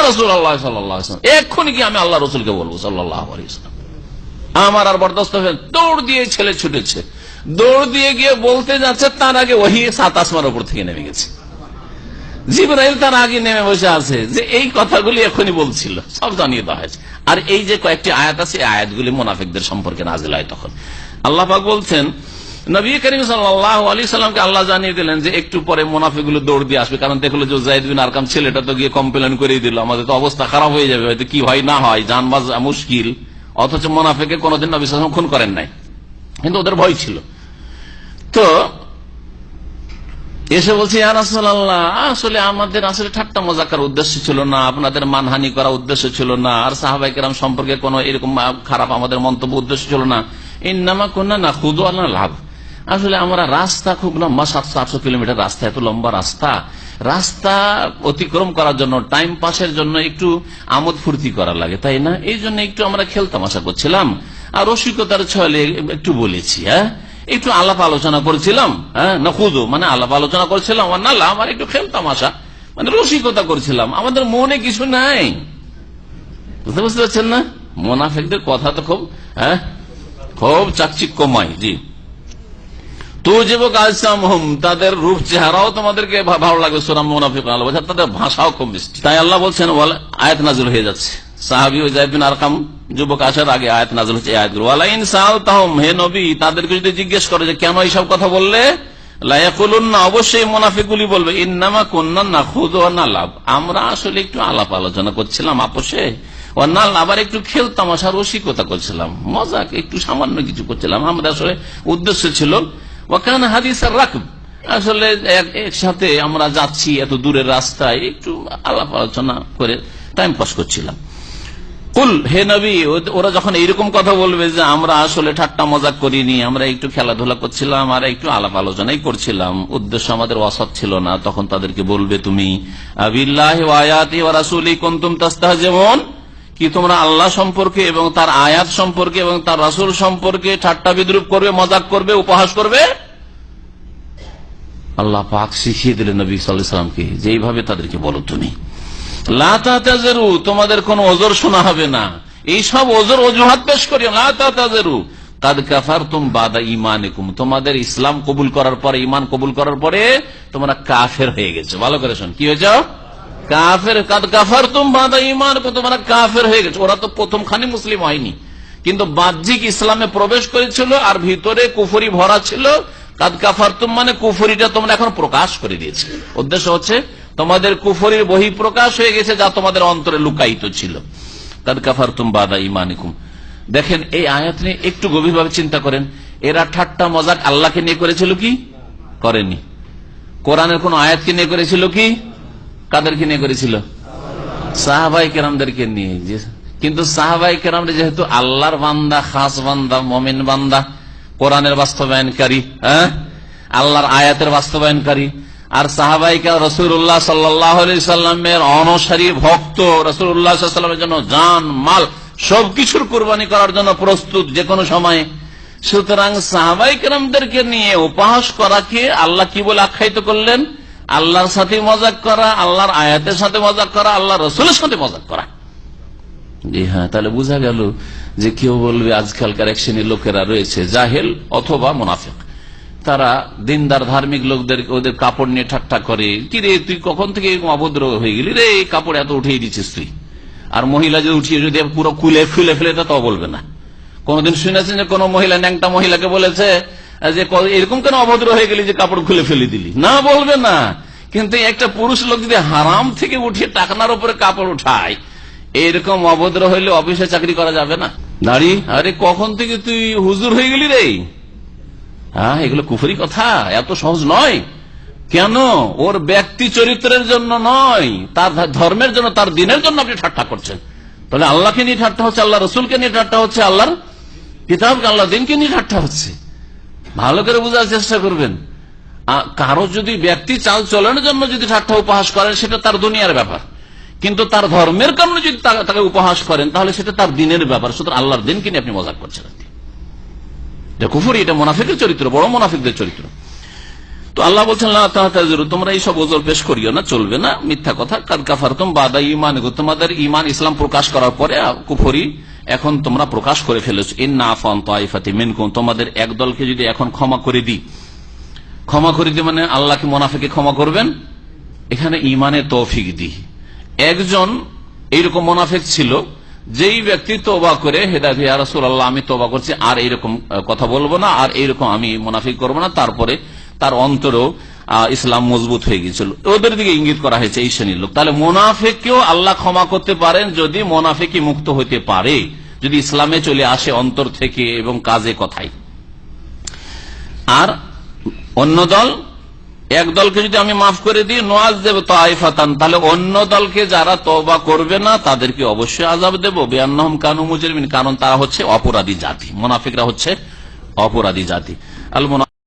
রাসূলুল্লাহ সাল্লাল্লাহু আলাইহি ওয়াসাল্লাম, এক্ষুনি কি আমি আল্লাহ রসুলকে বলবো সাল্লাল্লাহু আলাইহি ওয়াসাল্লাম। আমার আর বরদাস্ত হয়ে দৌড় দিয়ে ছেলে ছুটেছে, দৌড় দিয়ে গিয়ে বলতে যাচ্ছে, তার আগে ওহী 7 আসমানের উপর থেকে নেমে গেছে। জিবরাইল তার আগে নেমে বসে আছে যে এই কথাগুলি এখনই বলছিল, সব জানিয়ে দেওয়া হয়েছে। আর এই যে কয়েকটি আয়াত আছে, এই আয়াতগুলি মুনাফিকদের সম্পর্কে নাযিল হয়। তখন আল্লাহ পাক বলছেন, নবী করিম সাল্লাল্লাহু আলাইহি সাল্লামকে আল্লাহ জানিয়ে দিলেন যে একটু পরে মুনাফিকগুলো দৌড় দিয়ে আসবে, কারণ দেখলো যে যায়েদ বিন আরকাম ছেলেটা তো গিয়ে কমপ্লেন করে দিল, আমাদের তো অবস্থা খারাপ হয়ে যাবে, হয়তো কি হয় না হয়, জান বাঁচা মুশকিল। অথচ মুনাফিকে কোনদিন নবী সাল্লাল্লাহু আলাইহি ওয়াসাল্লাম খুন করেন নাই, কিন্তু ওদের ভয় ছিল। তো এসে বলছে, ইয়া রাসূলুল্লাহ, আসলে আমাদের আসলে ঠাট্টা মজাকার উদ্দেশ্য ছিল না, আপনাদের মানহানি করা উদ্দেশ্য ছিল না, আর সাহাবায়ে কেরাম সম্পর্কে কোন এরকম খারাপ আমাদের মন্তব্য উদ্দেশ্য ছিল না। ইন্নামা কুন্না নাখুযু ওয়া নালআব, আসলে আমরা রাস্তা খুব লম্বা, 700-800 কিলোমিটার রাস্তা, এত লম্বা রাস্তা, রাস্তা অতিক্রম করার জন্য, টাইম পাসের জন্য একটু আমোদ ফুর্তি করা লাগে, তাই না? এই জন্য একটু আমরা খেল তামাশা করছিলাম, আর রসিকতার ছলে একটু বলেছি, হ্যাঁ, একটু আলাপ আলোচনা করছিলাম। হ্যাঁ, নাখুযু মানে আলাপ আলোচনা করছিলাম, আর নালআব আমার একটু খেল তামাশা মানে রসিকতা করছিলাম, আমাদের মনে কিছু নাই। বুঝতে পারছেন না? মুনাফিকদের কথা তো খুব খুব চাকচিক্যময়। জি, তাদের রূপ চেহারাও তোমাদেরকে ভালো লাগবে, সূরা মুনাফিকুন, তাদের ভাষাও খুব মিষ্টি। তাই আল্লাহ বলছেন, আয়াত নাযিল হয়ে যাচ্ছে। সাহাবী যায়েদ বিন আরকাম যুবক আসার আগে আয়াত নাযিল হচ্ছে, এই আয়াতগুলো। ওয়ালা ইন সাআলতাহুম, হে নবী, তাদেরকে যদি জিজ্ঞেস করে যে কেন এইসব কথা বললে, লা ইয়াকুলুন্না, অবশ্যই মুনাফিকগুলি বলবে, ইন্নামা কুন্না নাখুযু ওয়া নালআব, আমরা আসলে একটু আলাপ আলোচনা করছিলাম আপোষে, ওয়া নালআব, আবার একটু খেল তামাশা রসিকতা করছিলাম, মজাক একটু সামান্য কিছু করছিলাম, আমাদের আসলে উদ্দেশ্য ছিল ওয়াকানা হাদিসার রাকব, আসলে একসাথে আমরা যাচ্ছি এত দূরের রাস্তায়, একটু আলাপ আলোচনা করে টাইম পাস করছিলাম। কুল, হে নবী, ওরা যখন এইরকম কথা বলবে যে আমরা আসলে ঠাট্টা মজাক করিনি, আমরা একটু খেলাধুলা করছিলাম আর একটু আলাপ আলোচনাই করছিলাম, উদ্দেশ্য আমাদের অসৎ ছিল না, তখন তাদেরকে বলবে তুমি, বিল্লাহি ওয়া আয়াতিহি ওয়া রাসূলিহি কুনতুম তাস্তাহজিউন, কি তোমরা আল্লাহ সম্পর্কে এবং তার আয়াত সম্পর্কে এবং তার রাসূল সম্পর্কে ঠাট্টা বিদ্রুপ করবে, মজাক করবে, উপহাস করবে? আল্লাহ পাক শিখিয়ে দিলেন নবী সাল্লাল্লাহু আলাইহি ওয়াসাল্লামকে যে এইভাবে তাদেরকে বলো তুমি, লা তাতাযিরু, তোমাদের কোনো ওযর শোনা হবে না, এইসব ওযর অজুহাত পেশ করি, লা তাতাযিরু কাদ কাফারতুম বাদা ঈমানিকুম, তোমাদের ইসলাম কবুল করার পরে, ঈমান কবুল করার পরে তোমরা কাফের হয়ে গেছো। ভালো করে শোন, কি হয়েছে? কাফের। কাদ কাফারতুম বাদা ঈমানিকুম, তোমরা কাফের হয়ে গেছো। ওরা তো প্রথম খানি মুসলিম হয়নি, কিন্তু বাহ্যিক ইসলামে প্রবেশ করেছিল আর ভিতরে কুফরি ভরা ছিল। কাদ কাফারতুম মানে কুফরিটা তোমরা এখন প্রকাশ করে দিয়েছে, উদ্দেশ্য হচ্ছে তোমাদের কুফরির বহিঃপ্রকাশ হয়ে গেছে, যা তোমাদের অন্তরে লুকায়িত ছিল। কাদ কাফারতুম বাদা ঈমানিকুম। দেখেন, এই আয়াত নিয়ে একটু গভীরভাবে চিন্তা করেন, এরা ঠাট্টা মজাক আল্লাহকে নিয়ে করেছিল কি করেনি? কোরআনের কোন আয়াতকে নিয়ে করেছিল কি? কাদেরকে নিয়ে করেছিল? সাহাবায়ে কেরামদেরকে নিয়ে। কিন্তু সাহাবায়ে কেরামরা যেহেতু আল্লাহর বান্দা, খাস বান্দা, মুমিন বান্দা, কোরআনের বাস্তবায়নকারী, আল্লাহর আয়াতের বাস্তবায়নকারী, আর সাহাবায়ে কেরাম রাসূলুল্লাহ সাল্লাল্লাহু আলাইহি সাল্লামের অনুসারী ভক্ত, রাসূলুল্লাহ সাল্লাল্লাহু আলাইহি ওয়াসাল্লামের জন্য জান মাল সবকিছুর কুরবানি করার জন্য প্রস্তুত যে কোনো সময়ে। সুতরাং সাহাবায়ে কেরামদেরকে নিয়ে উপহাস করাকে আল্লাহ কি বলে আখ্যায়িত করলেন? আল্লাহর সাথে মজাক করা, আল্লাহর আয়াতের সাথে মজাক করা, আল্লাহ রসুলের সাথে মজাক করা। জি হ্যাঁ, তাহলে বোঝা গেল যে কেউ বলবে, আজকালকার এক শ্রেণীর লোকেরা রয়েছে জাহেল অথবা মুনাফিক, তারা দিনদার ধার্মিক লোকদের ওদের কাপড় নিয়ে ঠাট্টা করে, কি রে তুই কখন থেকে অভদ্র হয়ে গেলি রে, এই কাপড় এত উঠিয়ে দিচ্ছিস তুই। আর মহিলা যদি উঠিয়ে যদি পুরো খুলে ফেলে তাও বলবে না। কোনদিন শুনেছেন যে কোন মহিলা ন্যাংটা মহিলাকে বলেছে যে এরকম কেন অভদ্র হয়ে গেলি যে কাপড় খুলে ফেলে দিলি? না, বলবে না। কিন্তু একটা পুরুষ লোক যদি হারাম থেকে উঠিয়ে টাকনার উপরে কাপড় উঠায়, এরকম অভদ্র হইলে অফিসে চাকরি করা যাবে না। দাঁড়ি, আরে কখন থেকে তুই হুজুর হয়ে গেলি রে? হ্যাঁ, এগুলো কুফরি কথা, এত সহজ নয়। কেন? ওর ব্যক্তি চরিত্রের জন্য নয়, তার ধর্মের জন্য, তার দিনের জন্য আপনি ঠাট্টা করছেন। তাহলে আল্লাহকে নিয়ে ঠাট্টা হচ্ছে, আল্লাহ রসুলকে নিয়ে ঠাট্টা হচ্ছে, আল্লাহর কিতাবকে, আল্লাহ দিনকে নিয়ে ঠাট্টা হচ্ছে। ভালো করে বোঝার চেষ্টা করবেন। কারো যদি ব্যক্তি চাল চলনের জন্য যদি ঠাট্টা উপহাস করেন, সেটা তার দুনিয়ার ব্যাপার, কিন্তু তার ধর্মের কারণে যদি তাকে উপহাস করেন, তাহলে সেটা তার দিনের ব্যাপার। সুতরাং আল্লাহর দিনকে নিয়ে আপনি মজাক করছেন। কুফরি, এটা মুনাফিকের চরিত্র, বড় মুনাফিকদের চরিত্র। তো তো আল্লাহ বলছেন লা তাহতাজিরু, তোমরা এইসব ওজর পেশ করিও না, চলবে না, মিথ্যা কথা। কাদ কাফারতুম বাদা ঈমানিকুম, তোমাদের ঈমান ইসলাম প্রকাশ করার পরে কুফরি এখন তোমরা প্রকাশ করে ফেলেছো। ইন্না আফা আন তাইফাতিন মিনকুম, তোমাদের এক দলকে যদি এখন ক্ষমা করে দিই, ক্ষমা করে দিই মানে আল্লাহ কি মুনাফিককে ক্ষমা করবেন? এখানে ঈমানে তৌফিক দিই। একজন এইরকম মুনাফিক ছিল, যেই ব্যক্তি তওবা করে হেদায়েত, ইয়া রাসূলুল্লাহ আমি তওবা করছি, আর এইরকম কথা বলবো না, আর এইরকম আমি মুনাফিক করবো না, তারপরে তার অন্তরেও ইসলাম মজবুত হয়ে গিয়েছিল। ওদের দিকে ইঙ্গিত করা হয়েছে এই শ্রেণীর লোক। তাহলে মুনাফিককেও আল্লাহ ক্ষমা করতে পারেন যদি মুনাফিকই মুক্ত হইতে পারে, যদি ইসলামে চলে আসে অন্তর থেকে এবং কাজে কথায়। আর অন্য দল, এক দলকে যদি আমি মাফ করে দিই, নুআযযিব তাইফাতান, তাহলে অন্য দলকে যারা তওবা করবে না তাদেরকে অবশ্যই আযাব দেব, বিআন্নাহুম কানু মুজরিমিন, কারণ তারা হচ্ছে অপরাধী জাতি, মুনাফিকরা হচ্ছে অপরাধী জাতি। আল